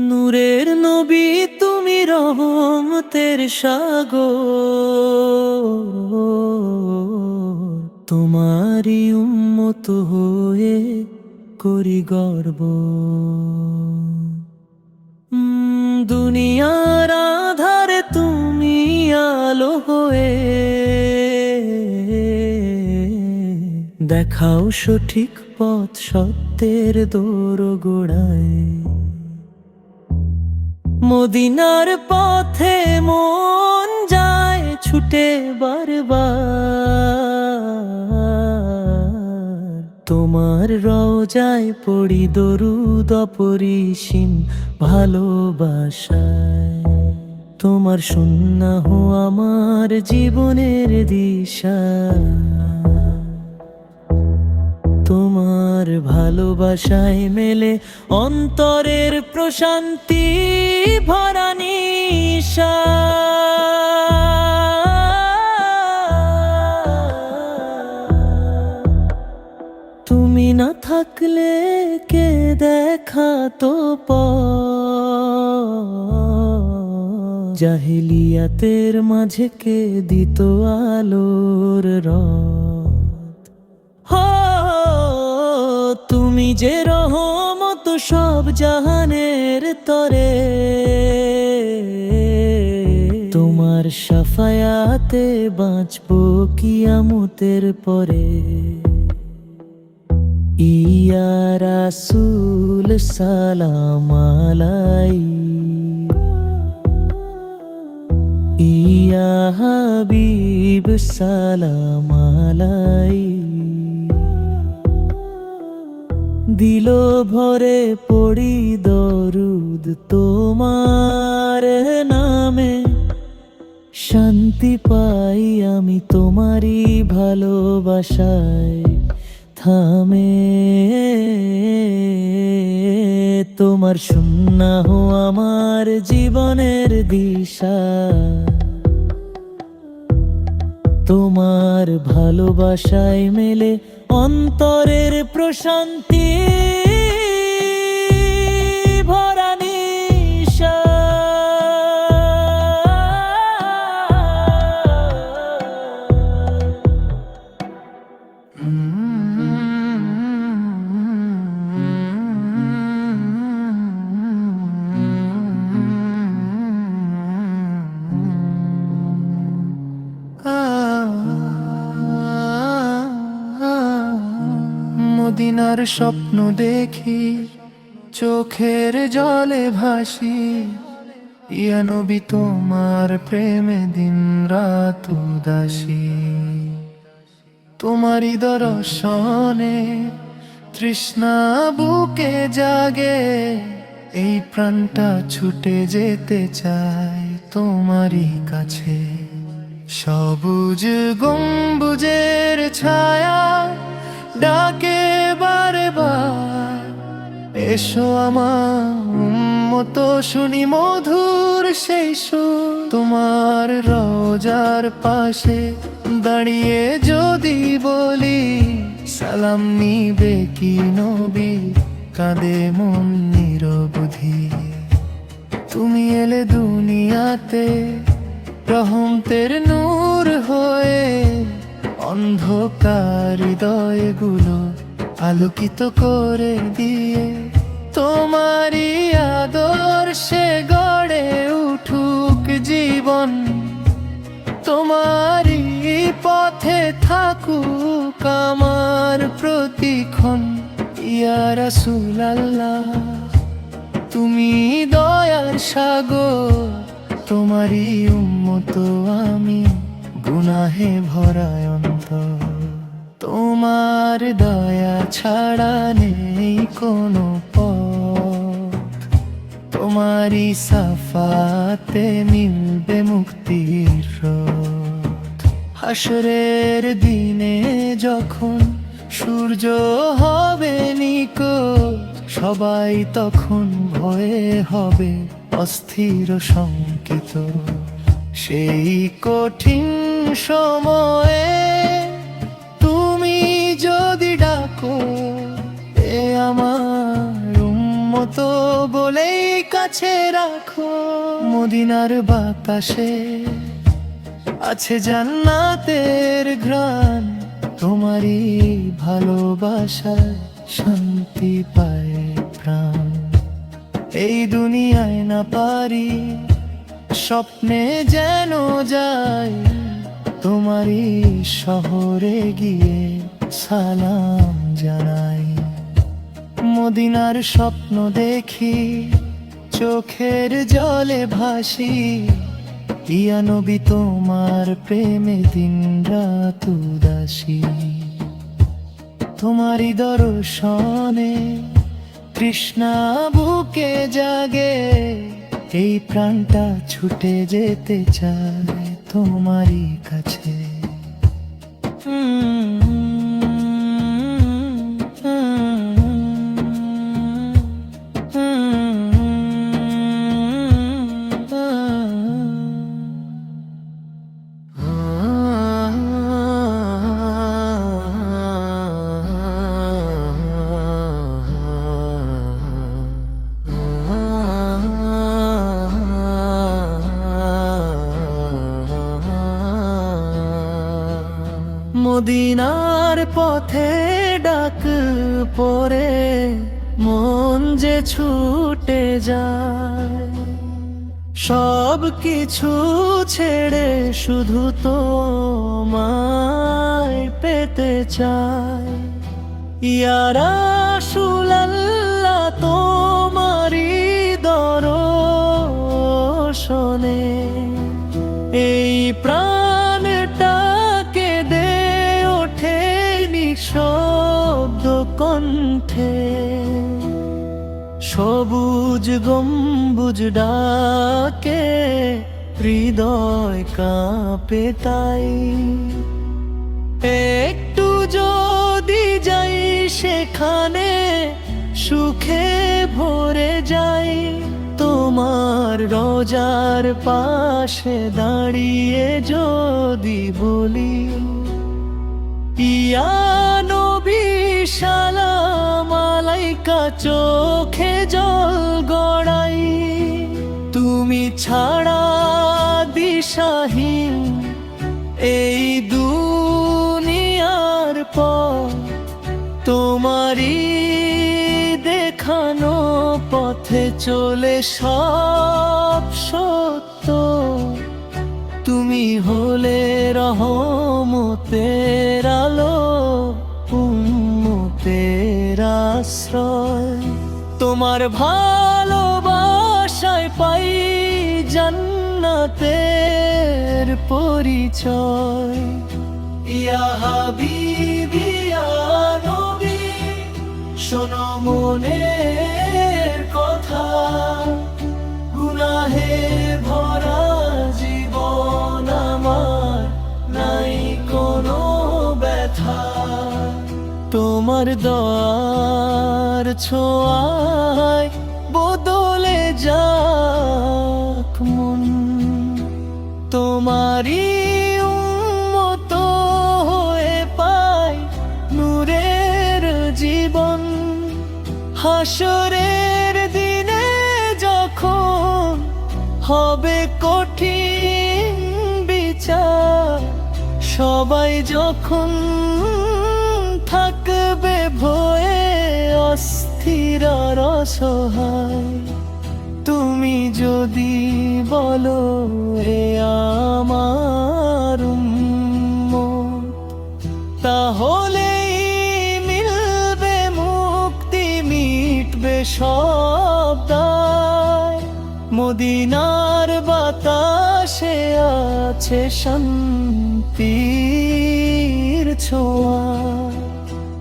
নূরের নবী তুমি, রহমতের সাগর, তোমারই উম্মত হয়ে করি গর্ব। দুনিয়ার আধারে তুমি আলো হয়ে দেখাও সঠিক পথ সত্যের দোরগোড়ায়। মদিনার পথে মন যায় ছুটে বারবার, তোমার রওজায় পড়ি দরুদ অপরিসীম ভালোবাসায়। তোমার সুন্নাহ আমার জীবনের দিশা, তোমার ভালোবাসায় মেলে অন্তরের প্রশান্তি ভরা নিশা। তুমি না থাকলে কে দেখাতো পথ, জাহিলিয়াতের মাঝে কে দিত আলোর রথ। তুমি যে রহমত সব জাহানের তরে, তোমার শাফায়াতে বাঁচবো কিয়ামতের পরে। ইয়া রাসূল সালাম আলাইহি, ইয়া হাবিব সালাম আলাইহি। দিল ভরে পড়ি দরুদ তোমার নামে, শান্তি পাই আমি তোমারই ভালোবাসায় থামে। তোমার সুন্নাহ আমার জীবনের দিশা, তোমার ভালোবাসায় মেলে অন্তরের প্রশান্তি ভরা নিশা। মদিনার স্বপ্ন দেখি, চোখের জলে ভাসি। ইয়া নবী তোমার প্রেমে দিন রাত উদাসী। তোমারই দর্শনে তৃষ্ণা বুকে জাগে, এই প্রাণটা ছুটে যেতে চায় তোমারই কাছে। সবুজ গম্বুজের ছায়া ডাকে বারে বার, এসো আমার উম্মত শুনি মধুর সেই সুর। তোমার রওজার পাশে দাঁড়িয়ে যদি বলি, সালাম নিবে কি নবী, কাঁদে মন নিরবধি। তুমি এলে দুনিয়াতে রহমতের নূর হয়ে, অন্ধকার হৃদয়গুলো আলোকিত করে দিয়ে। তোমারই আদর্শে গড়ে উঠুক জীবন, তোমারই পথে থাকুক আমার প্রতিক্ষণ। ইয়া রাসূলুল্লাহ তুমি দয়ার সাগর, তোমারই উম্মত আমি গুনাহে ভরা অন্তর। তোমার দয়া ছাড়া নেই কোনো পথ, তোমারই সাফাতে মিলবে মুক্তির রথ। হাসরের দিনে যখন সূর্য হবে নিকট, সবাই তখন ভয়ে হবে অস্থির সংকেত। সেই কঠিন সময়ে তুমি যদি ডাকো, এ আমার উম্মত বলেই কাছে রাখো। মদিনার বাতাসে আছে জান্নাতের ঘ্রাণ, তোমারই ভালোবাসায় শান্তি পায় প্রাণ। এই দুনিয়ায় না পারি, স্বপ্নে যেন যাই, তোমারই শহরে গিয়ে সালাম জানাই। মদিনার স্বপ্ন দেখি, চোখের জলে ভাসি, ইয়া নবী তোমার প্রেমে দিন রাত উদাসী। তোমারই দর্শনে তৃষ্ণা বুকে জাগে, এই প্রাণটা ছুটে যেতে চায় তোমারই কাছে। মদিনার পথে ডাক পরে মন যে ছুটে যায়, সব কিছু ছেড়ে শুধু তোমায় পেতে চায়। ইয়া রাসূলুল্লাহ তোমারি দর্শনে এই প্রাণটাকে দে ওঠে নিঃশব্দ কণ্ঠে। সবুজ গম্বুজ ডাকে হৃদয় কাঁপে তাই, একটু যদি যাই সেখানে সুখে ভরে যাই। তোমার রোজার পাশে দাঁড়িয়ে যদি বলি, ইয়া নবী সালাম আলাইকা, চোখে জল গড়াই। তুমি ছাড়া দিশাহীন এই দুনিয়ার পথ, তোমারই দেখানো পথে চলে সব সত্য। তুমি হলে রহমতের আলো, উম্মতের আশ্রয়। তোমার ভালোবাসায় পাই জান্নাতের পরিচয়। ইয়া হাবিবি ইয়া নবী, শোনো মনের কথা, গুনাহে ভরা জীবন আমার, নাই কোনো ব্যথা। তোমার দয়ার ছোঁয়ায় বদলে যাক মন, তোমারই উম্মত হয়ে পাই নূরের জীবন। হাসরের দিনে যখন হবে কঠিন বিচার, সবাই যখন থাকবে ভয়ে অস্থির আর অসহায়, তুমি যদি বলো এ আমার উম্মত, তাহলেই মিলবে মুক্তি, মিটবে সব দায়। মদিনার বাতাসে আছে শান্তির ছোঁয়া,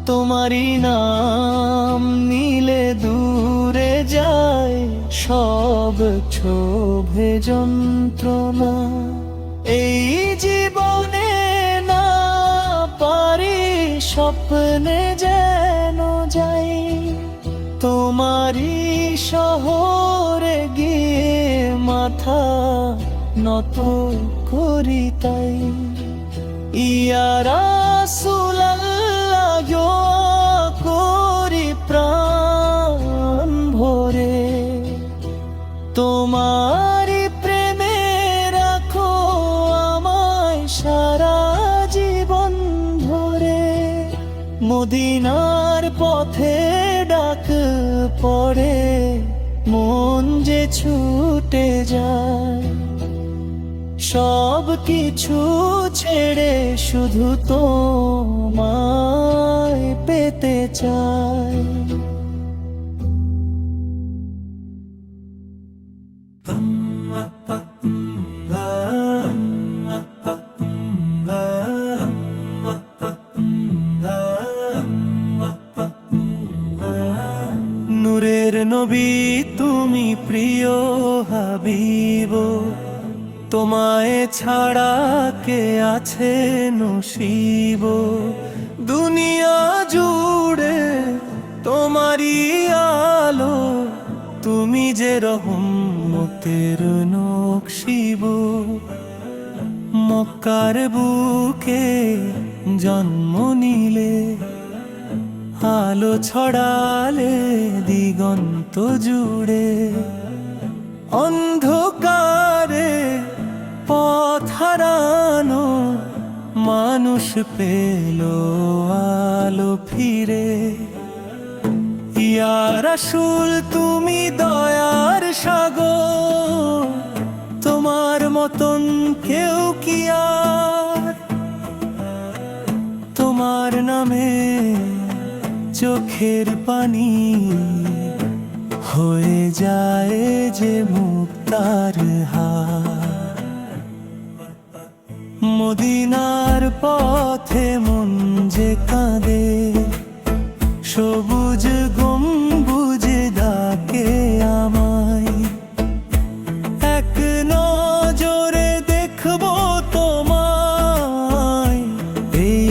তোমারই নাম নিলে দূরে যায় সব ক্ষোভে যন্ত্রণা। এই জীবনে না পারি স্বপ্নে যেন যাই, তোমারই শহরে গিয়ে মাথা নত করি তাই। ইয়া রাসূলাল্লাহ করি প্রাণ ভরে, তোমারই প্রেমে রাখো আমায় সারা জীবন ধরে। মদিনার পথে ডাক পড়ে মন যে ছুটে যায়, সব কিছু ছেড়ে শুধু তোমায় পেতে চাই। নূরের নবী তুমি প্রিয় হাবিব, তোমায় ছাড়া কে আছে নসিব। দুনিয়া জুড়ে তোমারই আলো, তুমি যে রহমতের নকশিব। মক্কার বুকে জন্ম নিলে, আলো ছড়ালে দিগন্ত জুড়ে। অন্ধকারে পথ হারানো মানুষ পেল আলো ফিরে। ইয়া রাসূল তুমি দয়ার সাগর, তোমার মতন কেউ কি আর? তোমার নামে চোখের পানি হয়ে যায় যে মুক্তার হার। মদিনার পথে মন যে কাঁদে, সবুজ গম্বুজ ডাকে আমায়। এক নজরে দেখবো তোমায়, এই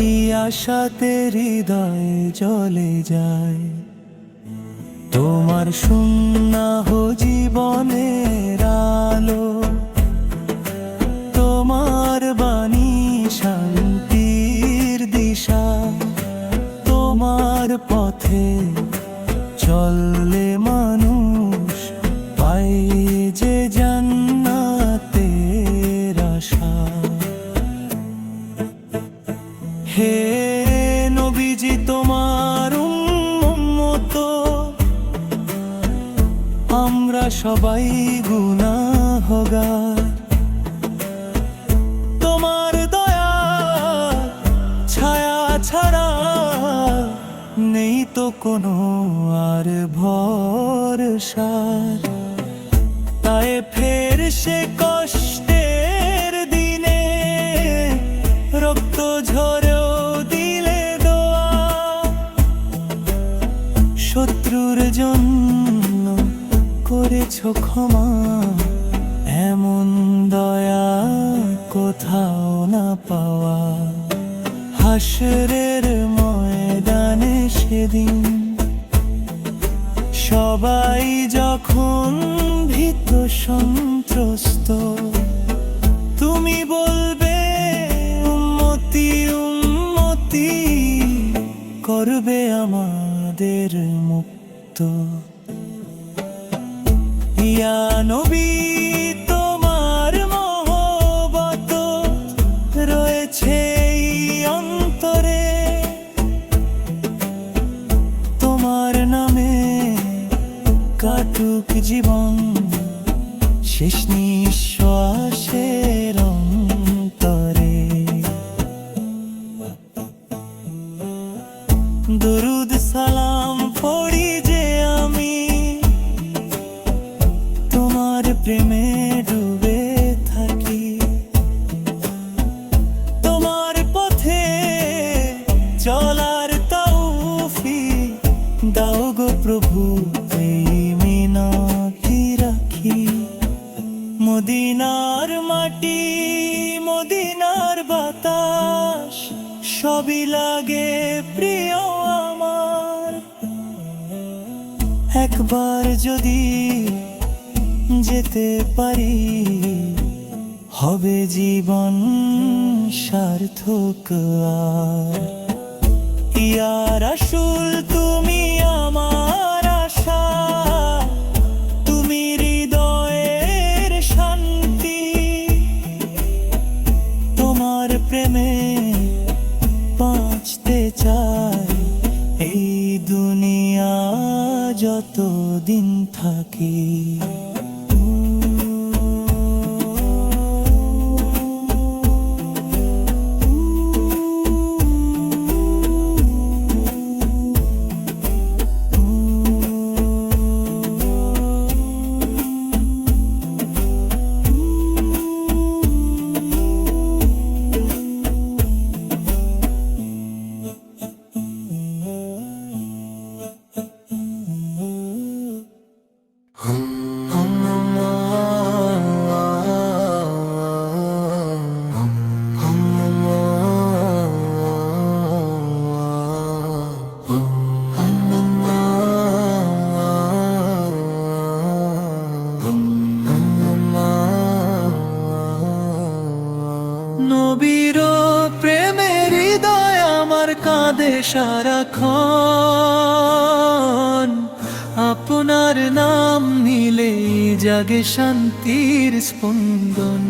আশাতে হৃদয় জ্বলে যায়। তোমার সুন্নাহ জীবনের আলো, তোমার বাণী শান্তির দিশা। তোমার পথে চললে মানুষ পায় যে জান্নাতের আশা। হে নবীজি তোমার উম্মত, আমরা সবাই গুনাহগার। তোমার দয়া ছায়া ছাড়া নেই তো কোনো আর ভরসা। তাই ফের সে কষ্টের দিনে রক্ত ঝরেও দিলে দোয়া। শত্রুর জন্য করেছো ক্ষমা, এমন দয়া কোথাও না পাওয়া। হাসরের ময়দানে সেদিন সবাই যখন ভীত সন্ত্রস্ত, তুমি বলবে উম্মতি উম্মতি, করবে আমাদের মুক্ত। ইয়া নবী তোমার মহব্বত রয়েছে এই অন্তরে, তোমার নামে কাটুক জীবন শেষ নিঃশ্বাসের অন্তরে। দরুদ সালাম পড়ি যে আমি, তোমার প্রেমে ডুবে থাকি। তোমার পথে চলার তৌফিক দাও গো প্রভু, এই মিনতি রাখি। মদিনার মাটি মদিনার বাতাস সবই লাগে প্রিয় আমার। একবার যদি যেতে পারি, হবে জীবন সার্থক। আর ইয়া রাসূল তুমি আমার আশা, তুমি হৃদয়ের শান্তি, তোমার প্রেমে বাঁচতে চাই এই দুনিয়া যতদিন থাকি। নবীর প্রেমের হৃদয় আমার কাঁদে সারাক্ষণ, আপনার নাম নিলে জাগে শান্তির স্পন্দন।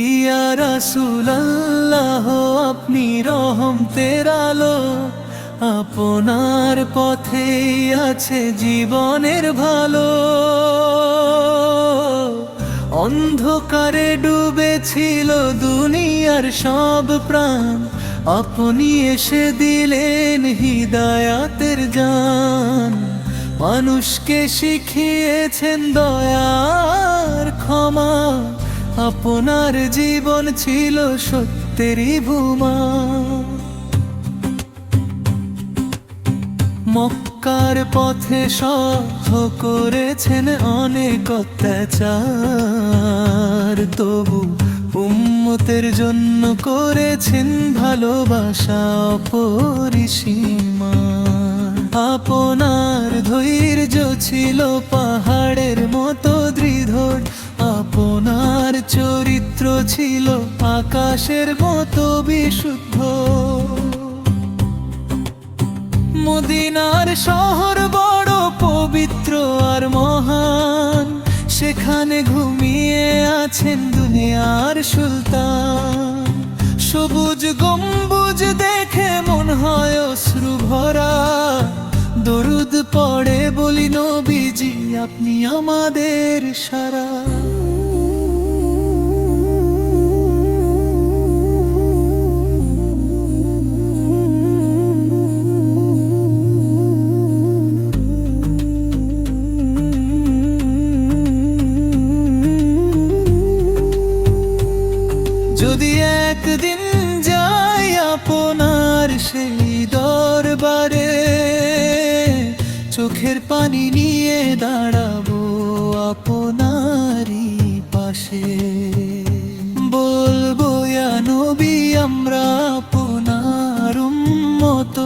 ইয়া রাসূলুল্লাহ আপনি রহমতের আলো, আপনার পথেই আছে জীবনের ভালো। অন্ধকারে ডুবেছিল দুনিয়ার সব প্রাণ, আপনি এসে দিলেন হিদায়াতের জান। মানুষকে শিখিয়েছেন দয়ার ক্ষমা, আপনার জীবন ছিল সত্যেরই ভূমা। মক্কার পথে সহ্য করেছেন অনেক অত্যাচার, তবু উম্মতের জন্য করেছেন ভালোবাসা অপরিসীমা। আপনার ধৈর্য ছিল পাহাড়ের মতো দৃঢ়, আপনার চরিত্র ছিল আকাশের মতো বিশুদ্ধ। মদিনার শহর বড় পবিত্র আর মহান, সেখানে ঘুমিয়ে আছেন দুনিয়ার সুলতান। সবুজ গম্বুজ দেখে মন হয় অশ্রু ভরা, দরুদ পড়ে বলি নবীজি আপনি আমাদের সারা। যদি একদিন যাই আপনার সেই দরবারে, চোখের পানি নিয়ে দাঁড়াবো আপনারই পাশে। বলবো ইয়া নবী আমরা আপনার উম্মত,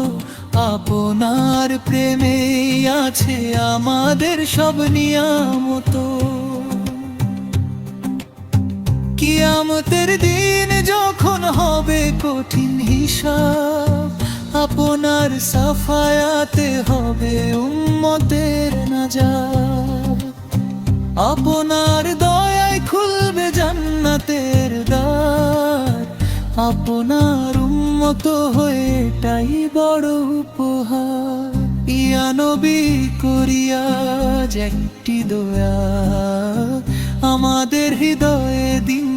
আপনার প্রেমেই আছে আমাদের সব নিয়ামত। কিয়ামতের দিন যখন হবে কঠিন হিসাব, আপনার সাফায়াতে হবে উম্মতের নাজাত। আপনার দয়ায় খুলবে জান্নাতের দ্বার, আপনার উম্মত হয়ে এটাই বড় উপহার। ইয়া নবী করিয়া একটি দয়া, আমাদের হৃদয়ে দিন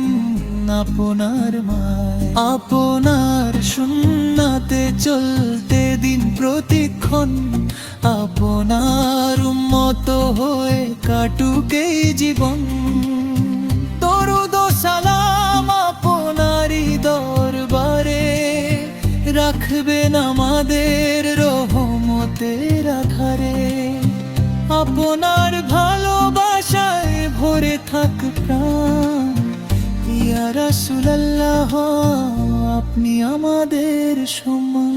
আপনার মায়। আপনার সুন্নাতে চলতে দিন প্রতিক্ষণ, আপনার উম্মত হয়ে কাটুক এই জীবন। দরুদ ও সালাম আপনারই দরবারে, রাখবেন আমাদের রহমতের আধারে। আপনার ভালোবাসায় ভরে থাক প্রাণ, ইয়া রাসূলুল্লাহ আপনি আমাদের সম্মান।